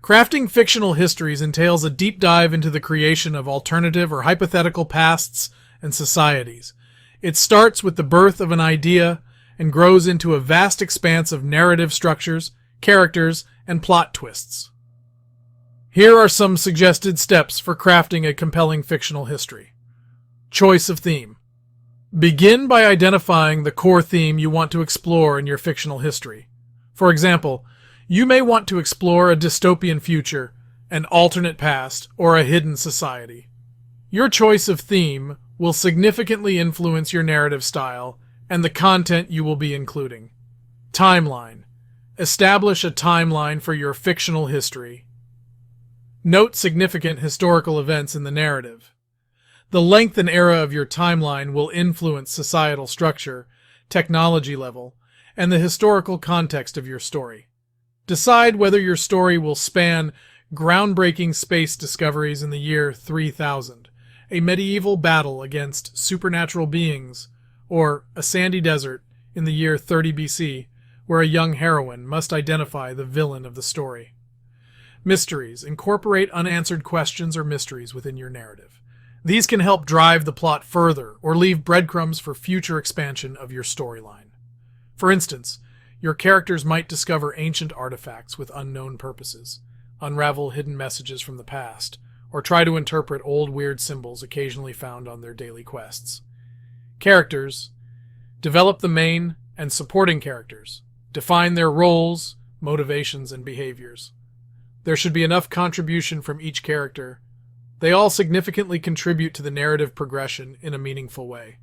Crafting fictional histories entails a deep dive into the creation of alternative or hypothetical pasts and societies. It starts with the birth of an idea and grows into a vast expanse of narrative structures, characters, and plot twists. Here are some suggested steps for crafting a compelling fictional history. Choice of theme. Begin by identifying the core theme you want to explore in your fictional history. For example, you may want to explore a dystopian future, an alternate past, or a hidden society. Your choice of theme will significantly influence your narrative style and the content you will be including. Timeline. Establish a timeline for your fictional history. Note significant historical events in the narrative. The length and era of your timeline will influence societal structure, technology level, and the historical context of your story. Decide whether your story will span groundbreaking space discoveries in the year 3000, a medieval battle against supernatural beings, or a sandy desert in the year 30 BC, where a young heroine must identify the villain of the story. Mysteries. Incorporate unanswered questions or mysteries within your narrative. These can help drive the plot further or leave breadcrumbs for future expansion of your storyline. For instance, your characters might discover ancient artifacts with unknown purposes, unravel hidden messages from the past, or try to interpret old weird symbols occasionally found on their daily quests. Characters. Develop the main and supporting characters. Define their roles, motivations, and behaviors. There should be enough contribution from each character. They all significantly contribute to the narrative progression in a meaningful way.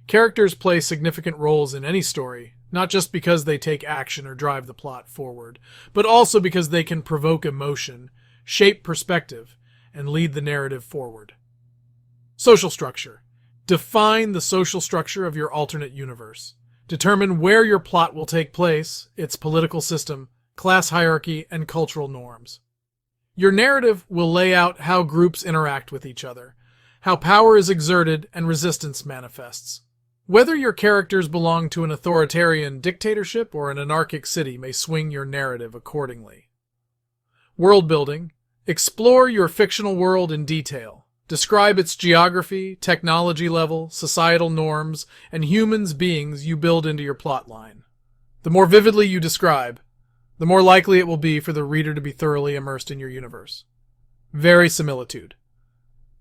Characters play significant roles in any story, not just because they take action or drive the plot forward, but also because they can provoke emotion, shape perspective, and lead the narrative forward. Social structure. Define the social structure of your alternate universe. Determine where your plot will take place, its political system, class hierarchy, and cultural norms. Your narrative will lay out how groups interact with each other, how power is exerted and resistance manifests. Whether your characters belong to an authoritarian dictatorship or an anarchic city may swing your narrative accordingly. World building. Explore your fictional world in detail. Describe its geography, technology level, societal norms, and humans beings you build into your plotline. The more vividly you describe, the more likely it will be for the reader to be thoroughly immersed in your universe. Verisimilitude.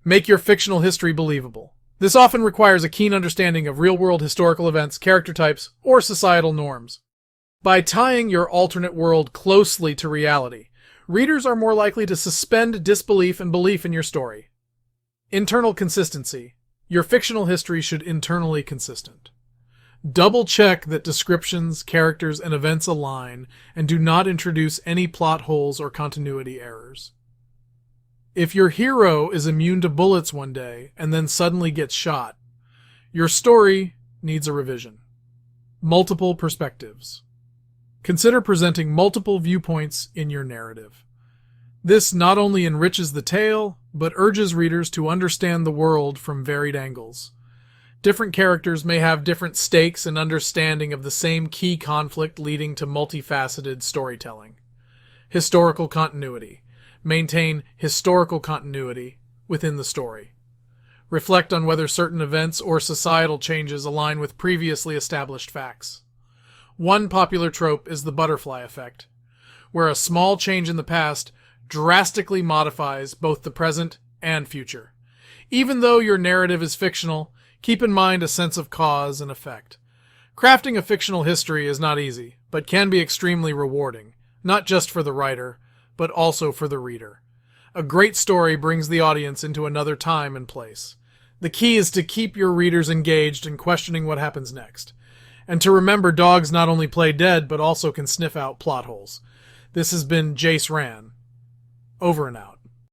Make your fictional history believable. This often requires a keen understanding of real-world historical events, character types, or societal norms. By tying your alternate world closely to reality, readers are more likely to suspend disbelief and belief in your story. Internal consistency. Your fictional history should internally consistent. Double-check that descriptions, characters, and events align, and do not introduce any plot holes or continuity errors. If your hero is immune to bullets one day and then suddenly gets shot, your story needs a revision. Multiple perspectives. Consider presenting multiple viewpoints in your narrative. This not only enriches the tale, but urges readers to understand the world from varied angles. Different characters may have different stakes and understanding of the same key conflict, leading to multifaceted storytelling. Historical continuity. Maintain historical continuity within the story. Reflect on whether certain events or societal changes align with previously established facts. One popular trope is the butterfly effect, where a small change in the past drastically modifies both the present and future. Even though your narrative is fictional, keep in mind a sense of cause and effect. Crafting a fictional history is not easy, but can be extremely rewarding, not just for the writer, but also for the reader. A great story brings the audience into another time and place. The key is to keep your readers engaged and questioning what happens next. And to remember, dogs not only play dead, but also can sniff out plot holes. This has been Jayce. Over and out.